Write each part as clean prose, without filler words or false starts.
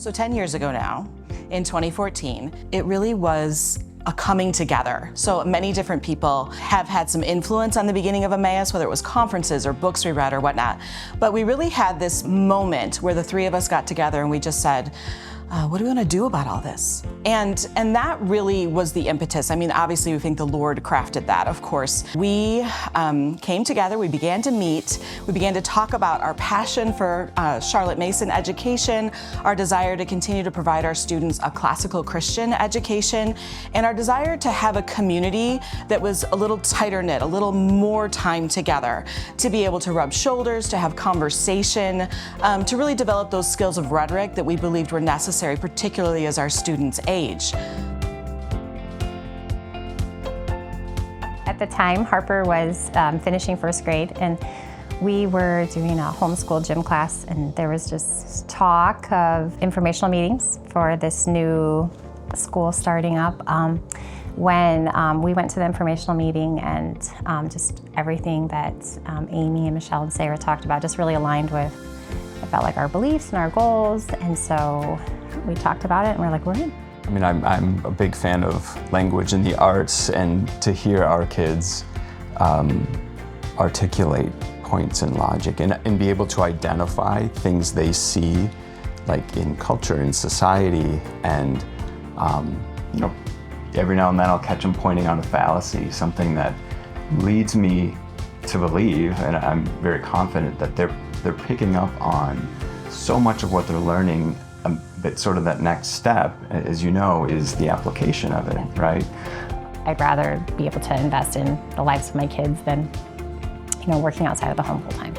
So 10 years ago now, in 2014, it really was a coming together. So many different people have had some influence on the beginning of Emmaus, whether it was conferences or books we read or whatnot. But we really had this moment where the three of us got together and we just said, what do we want to do about all this? And that really was the impetus. I mean, obviously we think the Lord crafted that, of course. We came together, we began to meet, we began to talk about our passion for Charlotte Mason education, our desire to continue to provide our students a classical Christian education, and our desire to have a community that was a little tighter knit, a little more time together, to be able to rub shoulders, to have conversation, to really develop those skills of rhetoric that we believed were necessary, particularly as our students age. At the time, Harper was finishing first grade, and we were doing a homeschool gym class, and there was just talk of informational meetings for this new school starting up. When we went to the informational meeting, and just everything that Amy and Michelle and Sarah talked about just really aligned with, I felt like, our beliefs and our goals, and so we talked about it and we're like, we're in. I mean, I'm a big fan of language and the arts, and to hear our kids articulate points and logic and be able to identify things they see, like in culture, in society, and you know, every now and then I'll catch them pointing out a fallacy, something that leads me to believe, and I'm very confident that they're picking up on so much of what they're learning. But sort of that next step, as you know, is the application of it, right? I'd rather be able to invest in the lives of my kids than, you know, working outside of the home full time.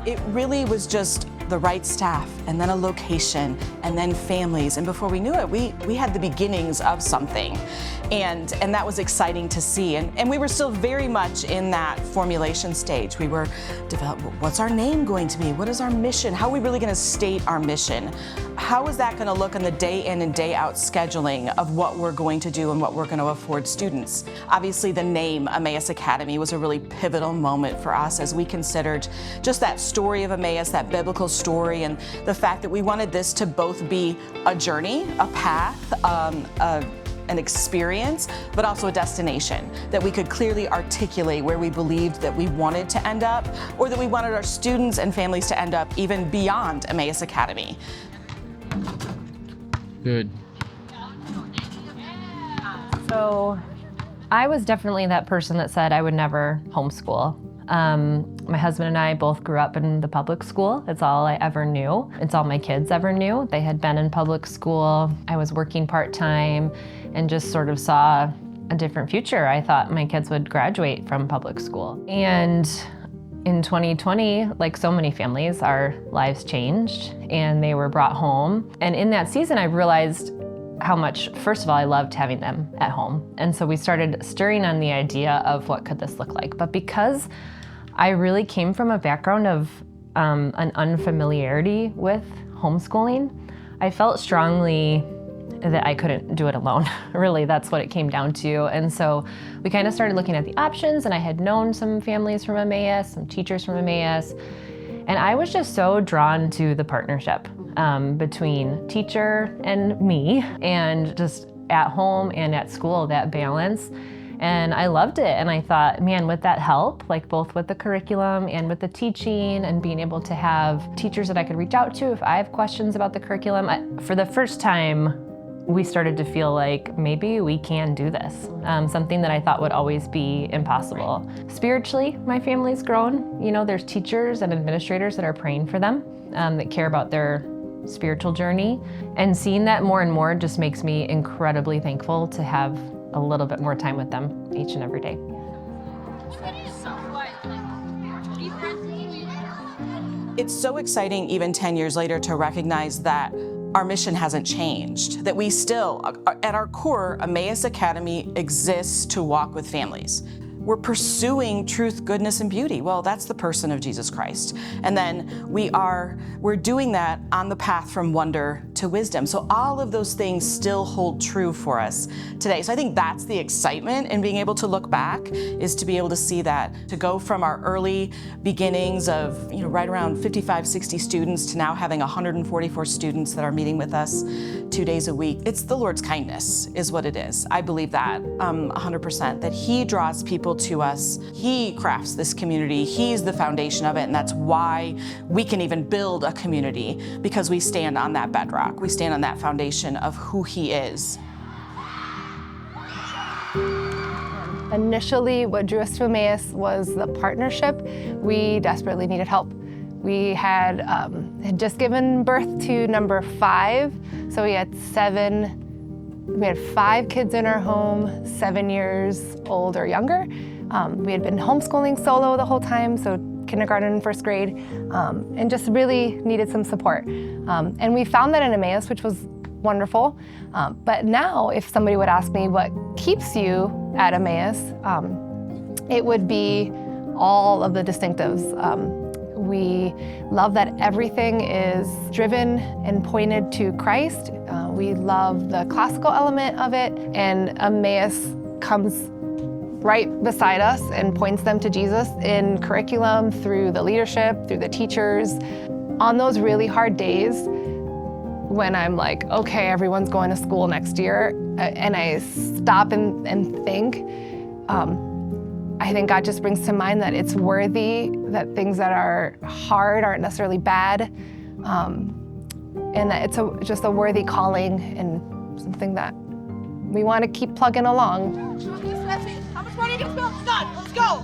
It really was just the right staff, and then a location, and then families, and before we knew it, we had the beginnings of something, and that was exciting to see, and we were still very much in that formulation stage. We were developing, what's our name going to be? What is our mission? How are we really going to state our mission? How is that going to look in the day in and day out scheduling of what we're going to do and what we're going to afford students? Obviously, the name Emmaus Academy was a really pivotal moment for us as we considered just that story of Emmaus, that biblical story, and the fact that we wanted this to both be a journey, a path, an experience, but also a destination, that we could clearly articulate where we believed that we wanted to end up, or that we wanted our students and families to end up even beyond Emmaus Academy. Good. So I was definitely that person that said I would never homeschool. My husband and I both grew up in the public school. It's all I ever knew. It's all my kids ever knew. They had been in public school. I was working part-time and just sort of saw a different future. I thought my kids would graduate from public school. And in 2020, like so many families, our lives changed and they were brought home. And in that season, I realized how much, first of all, I loved having them at home. And so we started stirring on the idea of what could this look like. But because I really came from a background of an unfamiliarity with homeschooling, I felt strongly that I couldn't do it alone. Really, that's what it came down to. And so we kind of started looking at the options, and I had known some families from Emmaus, some teachers from Emmaus, and I was just so drawn to the partnership between teacher and me, and just at home and at school, that balance. And I loved it. And I thought, man, with that help, like both with the curriculum and with the teaching and being able to have teachers that I could reach out to if I have questions about the curriculum, for the first time, we started to feel like maybe we can do this, something that I thought would always be impossible. Spiritually, my family's grown. You know, there's teachers and administrators that are praying for them, that care about their spiritual journey. And seeing that more and more just makes me incredibly thankful to have a little bit more time with them each and every day. It's so exciting even 10 years later to recognize that our mission hasn't changed, that we still, at our core, Emmaus Academy exists to walk with families. We're pursuing truth, goodness, and beauty. Well, that's the person of Jesus Christ. And then we're doing that on the path from wonder to wisdom. So all of those things still hold true for us today. So I think that's the excitement in being able to look back, is to be able to see that, to go from our early beginnings of, right around 55, 60 students to now having 144 students that are meeting with us 2 days a week. It's the Lord's kindness is what it is. I believe that 100%, that He draws people to us. He crafts this community. He's the foundation of it, and that's why we can even build a community, because we stand on that bedrock. We stand on that foundation of who He is. Initially, what drew us to Emmaus was the partnership. We desperately needed help. We had just given birth to number 5, so we had 5 kids in our home, 7 years old or younger. We had been homeschooling solo the whole time, so kindergarten and first grade, and just really needed some support. And we found that in Emmaus, which was wonderful. But now, if somebody would ask me what keeps you at Emmaus, it would be all of the distinctives. We love that everything is driven and pointed to Christ. We love the classical element of it, and Emmaus comes right beside us and points them to Jesus in curriculum, through the leadership, through the teachers. On those really hard days, when I'm like, okay, everyone's going to school next year, and I stop and think, I think God just brings to mind that it's worthy, that things that are hard aren't necessarily bad, and that it's just a worthy calling and something that we want to keep plugging along. How much money are you gonna spend? It's done. Let's go.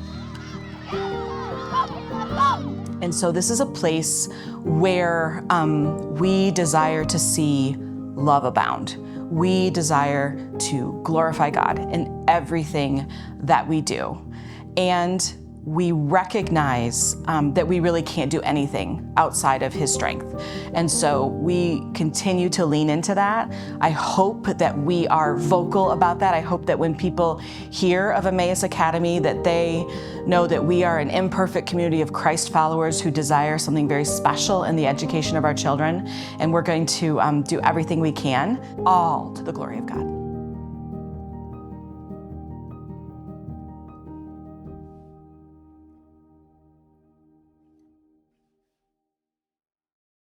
And so this is a place where we desire to see love abound. We desire to glorify God in everything that we do. And we recognize that we really can't do anything outside of His strength. And so we continue to lean into that. I hope that we are vocal about that. I hope that when people hear of Emmaus Academy, that they know that we are an imperfect community of Christ followers who desire something very special in the education of our children. And we're going to do everything we can, all to the glory of God.